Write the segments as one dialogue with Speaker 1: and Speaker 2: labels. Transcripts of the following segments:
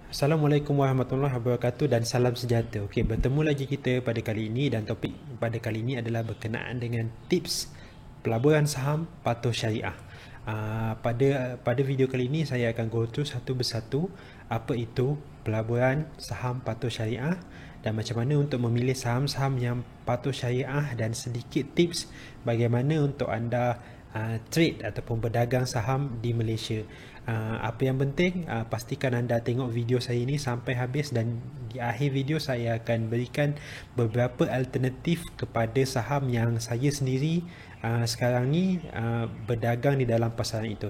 Speaker 1: Assalamualaikum warahmatullahi wabarakatuh dan salam sejahtera. Okey, bertemu lagi kita pada kali ini dan topik pada kali ini adalah berkenaan dengan tips pelaburan saham patuh syariah. Pada video kali ini saya akan go through satu persatu apa itu pelaburan saham patuh syariah dan macam mana untuk memilih saham-saham yang patuh syariah dan sedikit tips bagaimana untuk anda trade ataupun berdagang saham di Malaysia. Apa yang penting, pastikan anda tengok video saya ini sampai habis dan di akhir video saya akan berikan beberapa alternatif kepada saham yang saya sendiri sekarang ni berdagang di dalam pasaran itu.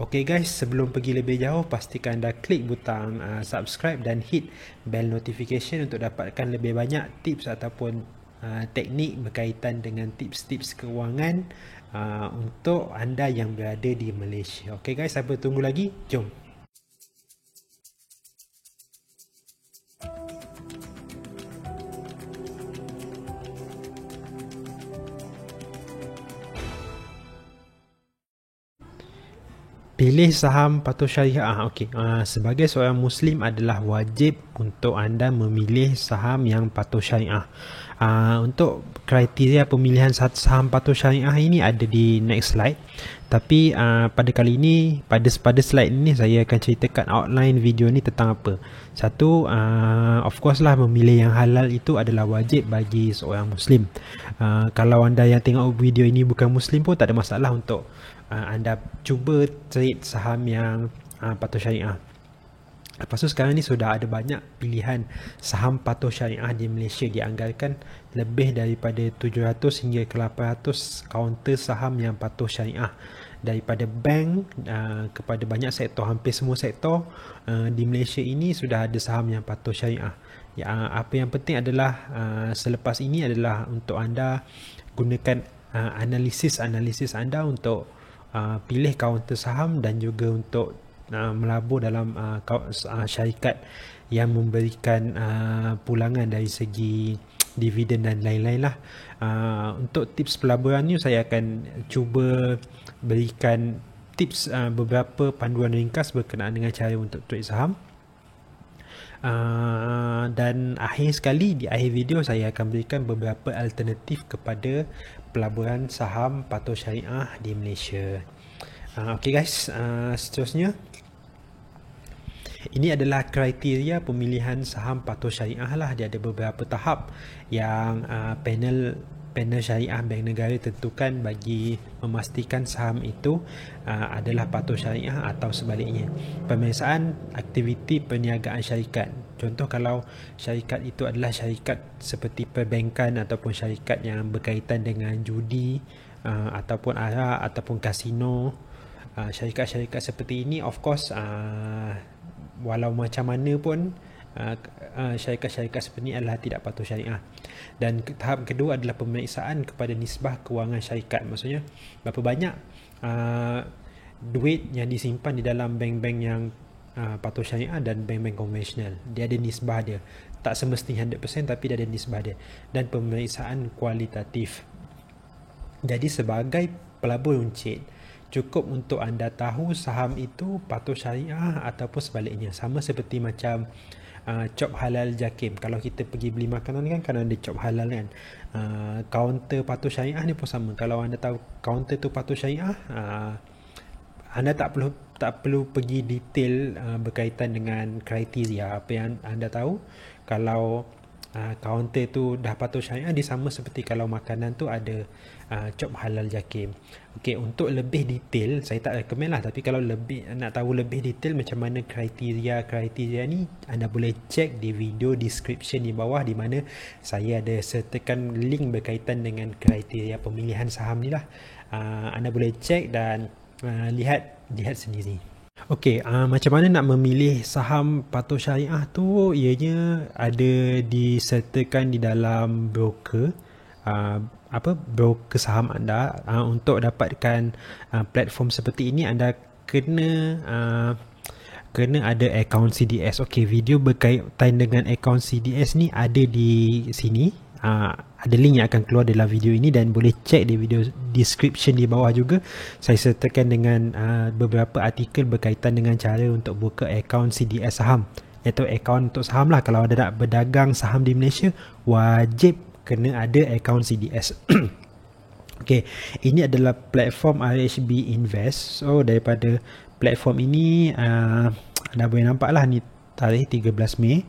Speaker 1: Ok guys, sebelum pergi lebih jauh, pastikan anda klik butang subscribe dan hit bell notification untuk dapatkan lebih banyak tips ataupun teknik berkaitan dengan tips-tips keuangan untuk anda yang berada di Malaysia. Ok guys, apa tunggu lagi? Jom. Pilih saham patuh syariah. Okey, sebagai seorang Muslim adalah wajib untuk anda memilih saham yang patuh syariah. Untuk kriteria pemilihan saham patuh syariah ini ada di next slide. Tapi pada kali ini, pada slide ini saya akan ceritakan outline video ni tentang apa. Satu, of course lah, memilih yang halal itu adalah wajib bagi seorang Muslim. Kalau anda yang tengok video ini bukan Muslim pun tak ada masalah untuk anda cuba trade saham yang patuh syariah. Lepas tu sekarang ni sudah ada banyak pilihan saham patuh syariah di Malaysia. Dianggarkan lebih daripada 700 hingga ke 800 kaunter saham yang patuh syariah. Daripada bank kepada banyak sektor, hampir semua sektor di Malaysia ini sudah ada saham yang patuh syariah. Apa yang penting adalah selepas ini adalah untuk anda gunakan analisis anda untuk pilih kaunter saham dan juga untuk melabur dalam syarikat yang memberikan pulangan dari segi dividen dan lain-lain lah. Untuk tips pelaburan ni saya akan cuba berikan tips beberapa panduan ringkas berkenaan dengan cara untuk trade saham. Dan akhir sekali di akhir video saya akan berikan beberapa alternatif kepada pelaburan saham patuh syariah di Malaysia. Ok guys, seterusnya ini adalah kriteria pemilihan saham patuh syariah lah. Dia ada beberapa tahap yang panel syariah bank negara tentukan bagi memastikan saham itu adalah patuh syariah atau sebaliknya. Pemeriksaan aktiviti perniagaan syarikat. Contoh kalau syarikat itu adalah syarikat seperti perbankan ataupun syarikat yang berkaitan dengan judi ataupun arak ataupun kasino. Syarikat-syarikat seperti ini of course walau macam mana pun syarikat-syarikat seperti ini adalah tidak patuh syariah. Dan tahap kedua adalah pemeriksaan kepada nisbah kewangan syarikat. Maksudnya berapa banyak duit yang disimpan di dalam bank-bank yang patuh syariah dan bank-bank konvensional. Dia ada nisbah dia. Tak semestinya 100% tapi dia ada nisbah dia. Dan pemeriksaan kualitatif. Jadi sebagai pelabur runcit, cukup untuk anda tahu saham itu patuh syariah ataupun sebaliknya. Sama seperti macam cop halal JAKIM. Kalau kita pergi beli makanan kan ada cop halal kan. Kaunter patuh syariah ni pun sama. Kalau anda tahu kaunter tu patuh syariah, anda tak perlu pergi detail berkaitan dengan kriteria apa yang anda tahu. Kalau kaunter tu dah patuh syariah, dia sama seperti kalau makanan tu ada cop halal JAKIM. Okey, untuk lebih detail saya tak recommend lah, tapi kalau nak tahu lebih detail macam mana kriteria ni, anda boleh cek di video description di bawah, di mana saya ada sertakan link berkaitan dengan kriteria pemilihan saham ni lah. Anda boleh cek dan lihat sendiri. Okey, macam mana nak memilih saham patuh syariah tu? Ianya ada disertakan di dalam broker broker saham anda. Untuk dapatkan platform seperti ini, anda kena ada akaun CDS. Okey, video berkaitan dengan akaun CDS ni ada di sini. Ada link yang akan keluar dalam video ini dan boleh cek di video description di bawah juga. Saya sertakan dengan beberapa artikel berkaitan dengan cara untuk buka akaun CDS saham. iaitu akaun untuk saham lah. Kalau anda nak berdagang saham di Malaysia, wajib kena ada akaun CDS. Okey, ini adalah platform RHB Invest. So daripada platform ini anda boleh nampak lah ni tarikh 13 Mei.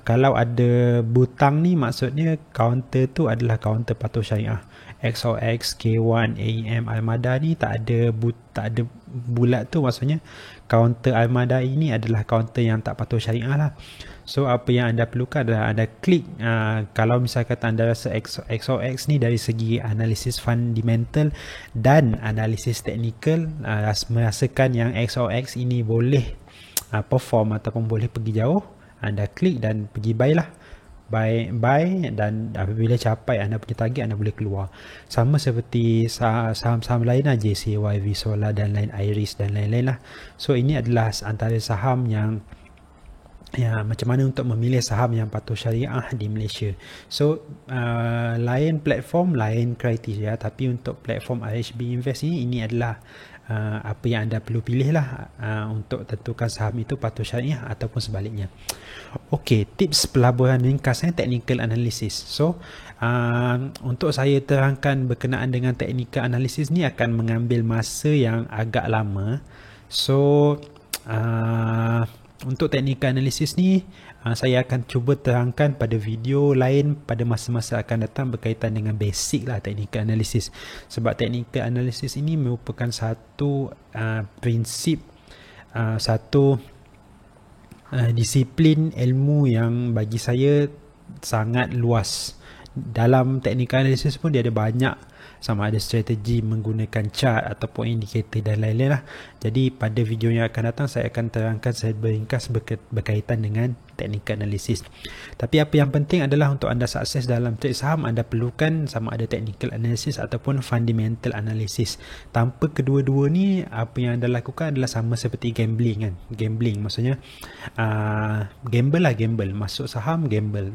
Speaker 1: Kalau ada butang ni, maksudnya kaunter tu adalah kaunter patuh syariah. XOX, K1, AEM, Armada ni tak ada bulat tu, maksudnya kaunter Armada ini adalah kaunter yang tak patuh syariah lah. So apa yang anda perlukan adalah anda klik, kalau misalkan anda rasa XOX ni dari segi analisis fundamental dan analisis teknikal merasakan yang XOX ini boleh perform ataupun boleh pergi jauh, anda klik dan pergi buy lah. Buy dan apabila capai anda punya target, anda boleh keluar. Sama seperti saham-saham lain lah, JCY, Visola dan lain, Iris dan lain-lain lah. So ini adalah antara saham yang macam mana untuk memilih saham yang patuh syariah di Malaysia. So lain platform, lain kriteria, tapi untuk platform RHB Invest ini adalah apa yang anda perlu pilih lah untuk tentukan saham itu patuh syariah ataupun sebaliknya. Okey, tips pelaburan ringkasnya technical analysis. So untuk saya terangkan berkenaan dengan technical analysis ni akan mengambil masa yang agak lama. So untuk technical analysis ni saya akan cuba terangkan pada video lain pada masa-masa akan datang berkaitan dengan basic lah technical analysis. Sebab technical analysis ini merupakan satu prinsip, satu disiplin ilmu yang bagi saya sangat luas. Dalam technical analysis pun dia ada banyak, sama ada strategi menggunakan chart ataupun indikator dan lain-lain lah. Jadi pada video yang akan datang saya akan terangkan secara beringkas berkaitan dengan technical analysis. Tapi apa yang penting adalah untuk anda sukses dalam trade saham, anda perlukan sama ada technical analysis ataupun fundamental analysis. Tanpa kedua-dua ni, apa yang anda lakukan adalah sama seperti gambling kan. Gambling maksudnya gamble lah, gamble. Masuk saham, gamble.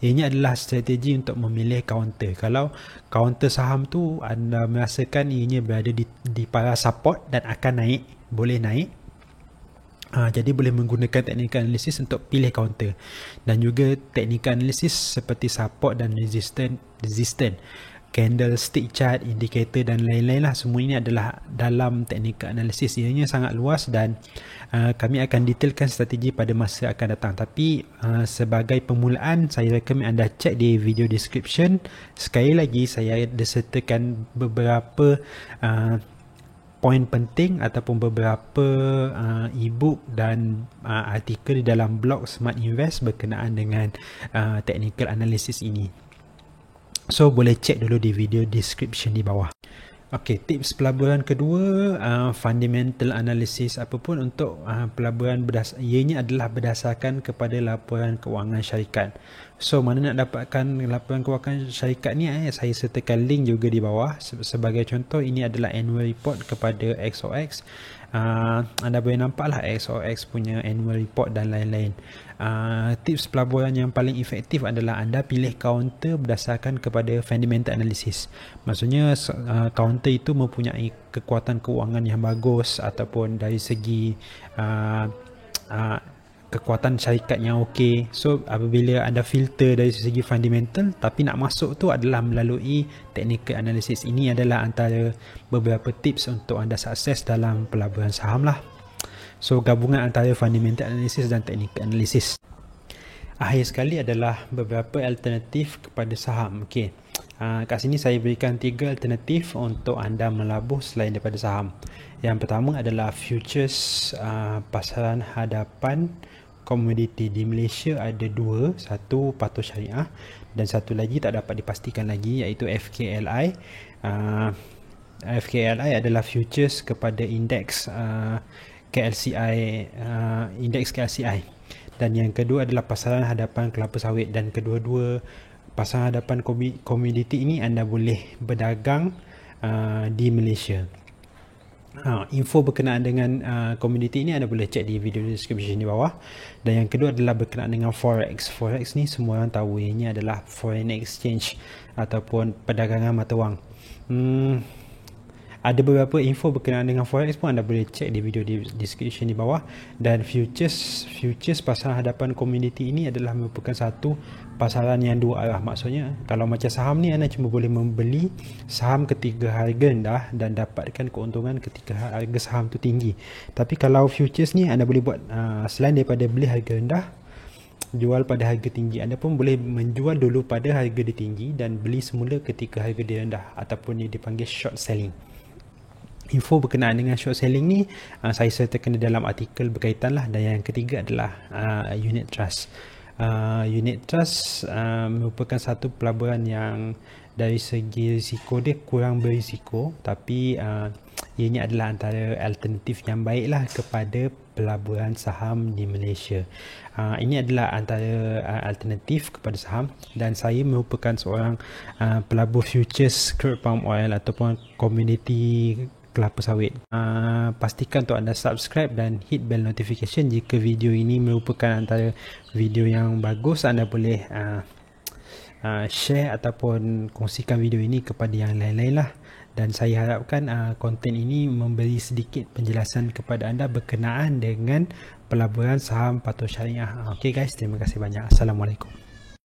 Speaker 1: Ini adalah strategi untuk memilih counter. Kalau counter saham tu anda merasakan ianya berada di para support dan akan naik, boleh naik, jadi boleh menggunakan technical analysis untuk pilih counter. Dan juga technical analysis seperti support dan resistance, candlestick chart, indicator dan lain-lain lah. Semua ini adalah dalam technical analysis. Ianya sangat luas dan kami akan detailkan strategi pada masa akan datang. Tapi sebagai permulaan, saya rekomen anda cek di video description. Sekali lagi saya ada sertakan beberapa poin penting ataupun beberapa e-book dan artikel di dalam blog Smart Invest berkenaan dengan technical analysis ini. So boleh cek dulu di video description di bawah. Okey, tips pelaburan kedua, fundamental analysis. Apapun untuk pelaburan ianya adalah berdasarkan kepada laporan kewangan syarikat. So mana nak dapatkan laporan kewangan syarikat ni, saya sertakan link juga di bawah. Sebagai contoh, ini adalah annual report kepada XOX. Anda boleh nampak lah XOX punya annual report dan lain-lain. Tips pelaburan yang paling efektif adalah anda pilih counter berdasarkan kepada fundamental analysis. Maksudnya counter itu mempunyai kekuatan kewangan yang bagus ataupun dari segi kekuatan syarikat yang okey. So apabila anda filter dari segi fundamental, tapi nak masuk tu adalah melalui technical analysis. Ini adalah antara beberapa tips untuk anda sukses dalam pelaburan saham lah. So gabungan antara fundamental analysis dan technical analysis. Akhir sekali adalah beberapa alternatif kepada saham. Okey. Kat sini saya berikan 3 alternatif untuk anda melabuh selain daripada saham. Yang pertama adalah futures, pasaran hadapan komoditi. Di Malaysia ada 2, satu patuh syariah dan satu lagi tak dapat dipastikan lagi, iaitu FKLI. FKLI adalah futures kepada indeks KLCI, indeks KLCI. Dan yang kedua adalah pasaran hadapan kelapa sawit, dan kedua-dua pasaran hadapan komoditi ini anda boleh berdagang di Malaysia. Info berkenaan dengan komoditi ini anda boleh cek di video description di bawah. Dan yang kedua adalah berkenaan dengan forex. Forex ni semua orang tahu, ini adalah foreign exchange ataupun perdagangan mata wang. Ada beberapa info berkenaan dengan forex pun anda boleh cek di video di description di bawah. Dan futures pasaran hadapan komoditi ini adalah merupakan satu pasaran yang dua arah. Maksudnya kalau macam saham ni anda cuma boleh membeli saham ketika harga rendah dan dapatkan keuntungan ketika harga saham tu tinggi. Tapi kalau futures ni anda boleh buat selain daripada beli harga rendah, jual pada harga tinggi. Anda pun boleh menjual dulu pada harga dia tinggi dan beli semula ketika harga dia rendah, ataupun yang dipanggil short selling. Info berkenaan dengan short selling ni saya sertakan dalam artikel berkaitan lah. Dan yang ketiga adalah unit trust. Unit trust merupakan satu pelaburan yang dari segi risiko dia kurang berisiko, tapi ianya adalah antara alternatif yang baiklah kepada pelaburan saham di Malaysia. Ini adalah antara alternatif kepada saham, dan saya merupakan seorang pelabur futures crude palm oil ataupun komoditi kelapa sawit. Pastikan untuk anda subscribe dan hit bell notification jika video ini merupakan antara video yang bagus. Anda boleh share ataupun kongsikan video ini kepada yang lain-lain lah. Dan saya harapkan konten ini memberi sedikit penjelasan kepada anda berkenaan dengan pelaburan saham patuh syariah. Okay guys, terima kasih banyak. Assalamualaikum.